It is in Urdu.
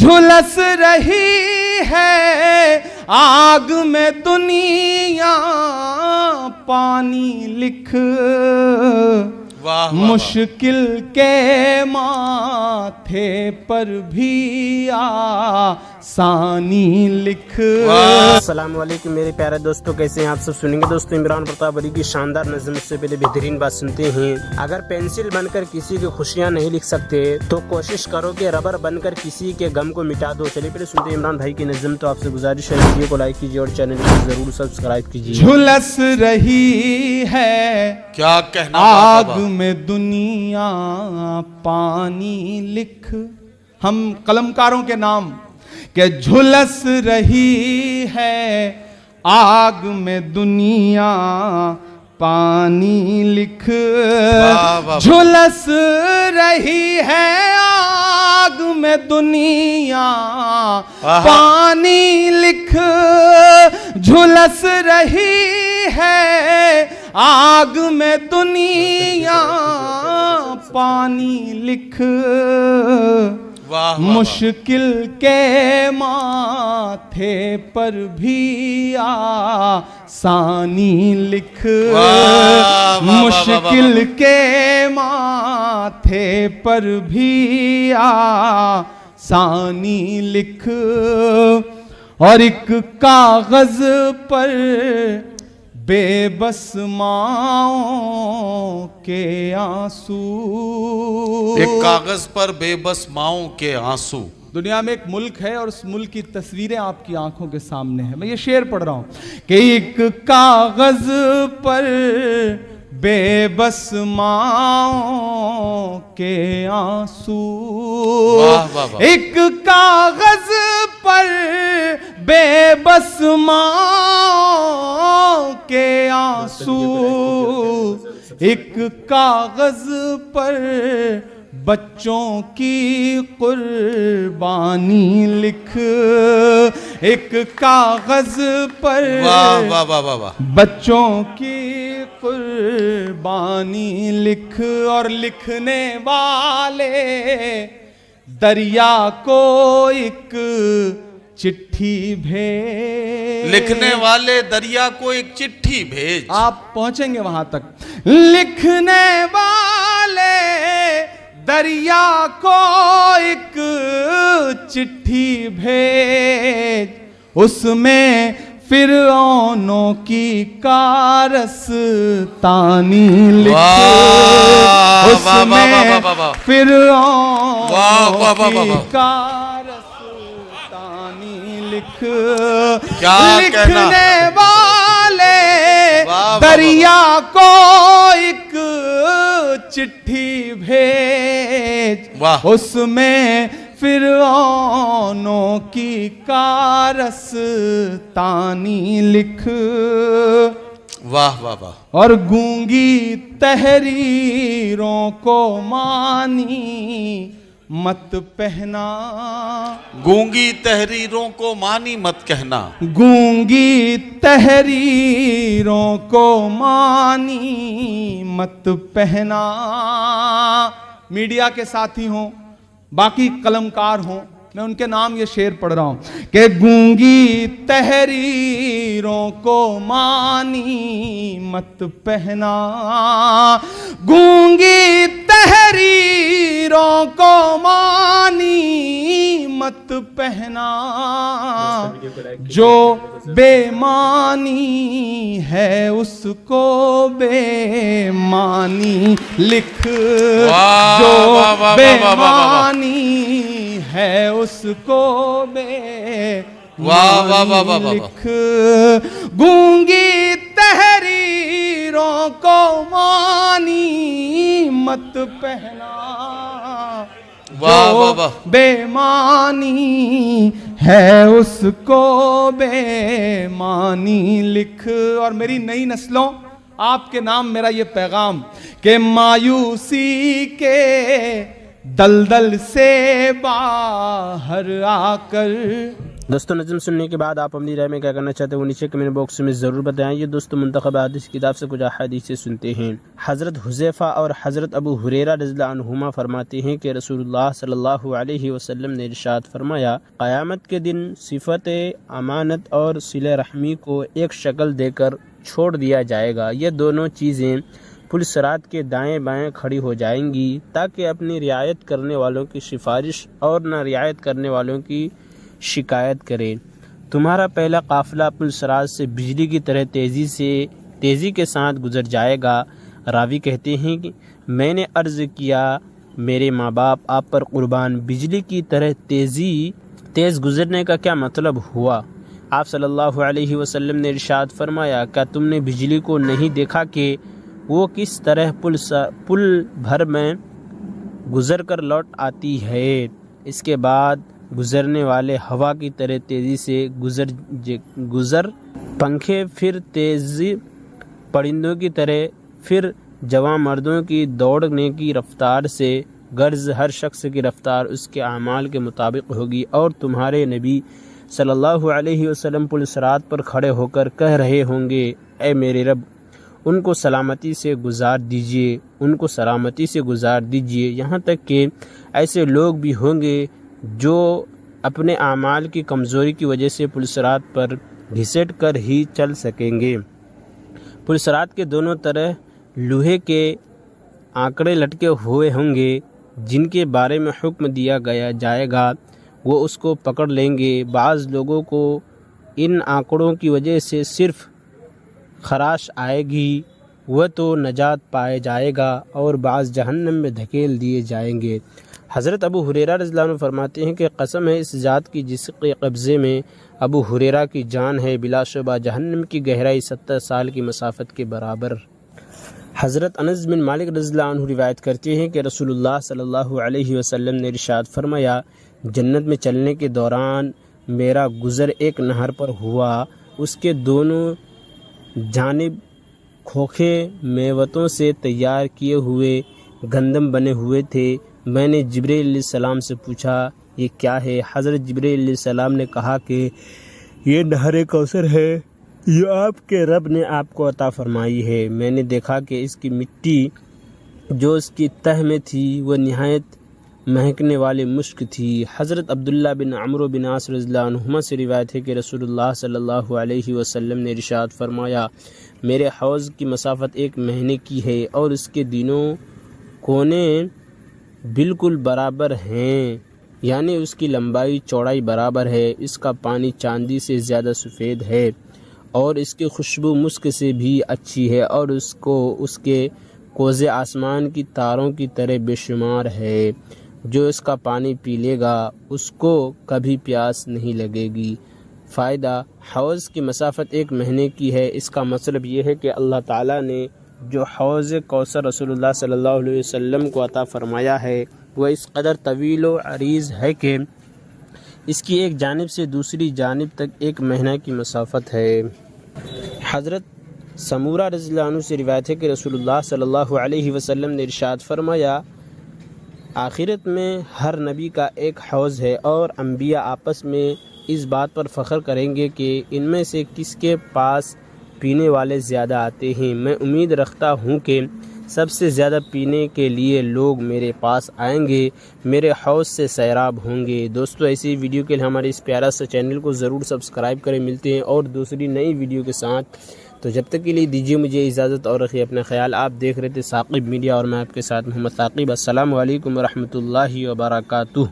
جھلس رہی ہے آگ میں دنیا پانی لکھ مشکل کے ماتھے پر بھی آسانی لکھ. السلام علیکم میرے پیارے دوستوں، کیسے ہیں آپ سب؟ سنیں گے دوستوں عمران پرتاپ علی کی شاندار نظم. اس سے پہلے بہترین بات سنتے ہیں. اگر پینسل بن کر کسی کی خوشیاں نہیں لکھ سکتے تو کوشش کرو کہ ربر بن کر کسی کے غم کو مٹا دو. چلیے پہلے سنتے ہیں عمران بھائی کی نظم. تو آپ سے گزارش ہے ویڈیو کو لائک کیجیے اور چینل کو ضرور سبسکرائب کیجیے. جھلس رہی ہے کیا کہنا آگ میں دنیا پانی لکھ. ہم قلمکاروں کے نام کہ جھلس رہی ہے آگ میں دنیا پانی لکھ. جھلس رہی ہے آگ میں دنیا پانی لکھ. جھلس رہی ہے آگ میں دنیا پانی لکھ مشکل کے ماتھے پر بھی آسانی لکھ. مشکل کے ماتھے پر بھی آسانی لکھ. اور ایک کاغذ پر بے بس ماؤں کے آنسو. ایک کاغذ پر بے بس ماؤں کے آنسو. دنیا میں ایک ملک ہے اور اس ملک کی تصویریں آپ کی آنکھوں کے سامنے ہیں. میں یہ شعر پڑھ رہا ہوں کہ ایک کاغذ پر بے بس ماؤں کے آنسو. ایک کاغذ پر بے بس ماؤں کے آنسو. ایک کاغذ پر بچوں کی قربانی لکھ. ایک کاغذ پر بچوں کی قربانی لکھ. اور لکھنے والے دریا کو ایک چٹھی بھیج. لکھنے والے دریا کو ایک چٹھی بھیج. آپ پہنچیں گے وہاں تک. لکھنے والے دریا کو ایک چٹھی بھیج. اس میں فرعونوں کی کارستانی لکھ. اس میں فرعونوں کی کارستانی لکھ. لکھنے والے دریا کو ایک چٹھی بھیج. اس میں فرعونوں کی کارستانی لکھ. واہ واہ واہ. اور گونگی تحریروں کو مانی مت پہنا. گونگی تحریروں کو مانی مت کہنا. گونگی تحریروں کو مانی مت پہنا. میڈیا کے ساتھی ہوں، باقی قلمکار ہوں، میں ان کے نام یہ شعر پڑھ رہا ہوں کہ گونگی تحریروں کو مانی مت پہنا. گونگی تحریروں کو مانی مت پہنا. جو بے معنی ہے اس کو بے معنی لکھ. جو بے معنی ہے اس کو بے معنی لکھ. گونگی تحریروں کو مانی مت پہنا. جو بے معنی ہے اس کو بے معنی لکھ. اور میری نئی نسلوں، آپ کے نام میرا یہ پیغام کہ مایوسی کے دلدل سے باہر آ کر دوستوں نظم سننے کے بعد آپ اپنی رائے میں کیا کرنا چاہتے ہیں وہ نیچے کمنٹ باکس میں ضرور بتائیں۔ یہ دوستوں منتخب حدیث کتاب سے کچھ احادیث سے سنتے ہیں۔ حضرت حذیفہ اور حضرت ابو ہریرہ رضی اللہ عنہما فرماتے ہیں کہ رسول اللہ صلی اللہ علیہ وسلم نے ارشاد فرمایا، قیامت کے دن صفت امانت اور صلہ رحمی کو ایک شکل دے کر چھوڑ دیا جائے گا۔ یہ دونوں چیزیں پل صراط کے دائیں بائیں کھڑی ہو جائیں گی تاکہ اپنی رعایت کرنے والوں کی سفارش اور نہ رعایت کرنے والوں کی شکایت کرے۔ تمہارا پہلا قافلہ پل صراط سے بجلی کی طرح تیزی کے ساتھ گزر جائے گا۔ راوی کہتے ہیں کہ میں نے عرض کیا، میرے ماں باپ آپ پر قربان، بجلی کی طرح تیز گزرنے کا کیا مطلب ہوا؟ آپ صلی اللہ علیہ وسلم نے ارشاد فرمایا، کیا تم نے بجلی کو نہیں دیکھا کہ وہ کس طرح پل بھر میں گزر کر لوٹ آتی ہے؟ اس کے بعد گزرنے والے ہوا کی طرح تیزی سے گزر پنکھے، پھر تیزی پرندوں کی طرح، پھر جواں مردوں کی دوڑنے کی رفتار سے، غرض ہر شخص کی رفتار اس کے اعمال کے مطابق ہوگی۔ اور تمہارے نبی صلی اللہ علیہ وسلم پل صراط پر کھڑے ہو کر کہہ رہے ہوں گے، اے میرے رب، ان کو سلامتی سے گزار دیجئے، ان کو سلامتی سے گزار دیجئے۔ یہاں تک کہ ایسے لوگ بھی ہوں گے جو اپنے اعمال کی کمزوری کی وجہ سے پل صراط پر گھسٹ کر ہی چل سکیں گے۔ پل صراط کے دونوں طرف لوہے کے آنکڑے لٹکے ہوئے ہوں گے جن کے بارے میں حکم دیا جائے گا، وہ اس کو پکڑ لیں گے۔ بعض لوگوں کو ان آنکڑوں کی وجہ سے صرف خراش آئے گی، وہ تو نجات پائے جائے گا، اور بعض جہنم میں دھکیل دیے جائیں گے۔ حضرت ابو ہریرہ رضی اللہ عنہ فرماتے ہیں کہ قسم ہے اس ذات کی جس کے قبضے میں ابو ہریرہ کی جان ہے، بلا شبہ جہنم کی گہرائی 70 سال کی مسافت کے برابر۔ حضرت انس بن مالک رضی اللہ عنہ روایت کرتے ہیں کہ رسول اللہ صلی اللہ علیہ وسلم نے ارشاد فرمایا، جنت میں چلنے کے دوران میرا گزر ایک نہر پر ہوا، اس کے دونوں جانب کھوکھے میوتوں سے تیار کیے ہوئے گندم بنے ہوئے تھے۔ میں نے جبرائیل علیہ السلام سے پوچھا، یہ کیا ہے؟ حضرت جبرائیل علیہ السلام نے کہا کہ یہ نہر کوثر ہے جو آپ کے رب نے آپ کو عطا فرمائی ہے۔ میں نے دیکھا کہ اس کی مٹی جو اس کی تہ میں تھی وہ نہایت مہکنے والی مشک تھی۔ حضرت عبداللہ بن عمرو بن عاص رضی اللہ عنہما سے روایت ہے کہ رسول اللہ صلی اللہ علیہ وسلم نے ارشاد فرمایا، میرے حوض کی مسافت 1 مہینے کی ہے اور اس کے دونوں کونے بالکل برابر ہیں، یعنی اس کی لمبائی چوڑائی برابر ہے۔ اس کا پانی چاندی سے زیادہ سفید ہے اور اس کی خوشبو مسک سے بھی اچھی ہے، اور اس کے کوزے آسمان کی تاروں کی طرح بے شمار ہے۔ جو اس کا پانی پی لے گا اس کو کبھی پیاس نہیں لگے گی۔ فائدہ، حوض کی مسافت 1 مہینے کی ہے۔ اس کا مطلب یہ ہے کہ اللہ تعالیٰ نے جو حوض کوثر رسول اللہ صلی اللہ علیہ وسلم کو عطا فرمایا ہے وہ اس قدر طویل و عریض ہے کہ اس کی ایک جانب سے دوسری جانب تک 1 مہینہ کی مسافت ہے۔ حضرت سمورہ رضی اللہ عنہ سے روایت ہے کہ رسول اللہ صلی اللہ علیہ وسلم نے ارشاد فرمایا، آخرت میں ہر نبی کا ایک حوض ہے، اور انبیاء آپس میں اس بات پر فخر کریں گے کہ ان میں سے کس کے پاس پینے والے زیادہ آتے ہیں۔ میں امید رکھتا ہوں کہ سب سے زیادہ پینے کے لیے لوگ میرے پاس آئیں گے، میرے حوض سے سیراب ہوں گے۔ دوستو ایسی ویڈیو کے لیے ہمارے اس پیارا سا چینل کو ضرور سبسکرائب کریں۔ ملتے ہیں اور دوسری نئی ویڈیو کے ساتھ، تو جب تک کے لیے دیجیے مجھے اجازت اور رکھیے اپنا خیال۔ آپ دیکھ رہے تھے ثاقب میڈیا اور میں آپ کے ساتھ محمد ثاقب۔ السلام علیکم ورحمۃ اللہ وبرکاتہ۔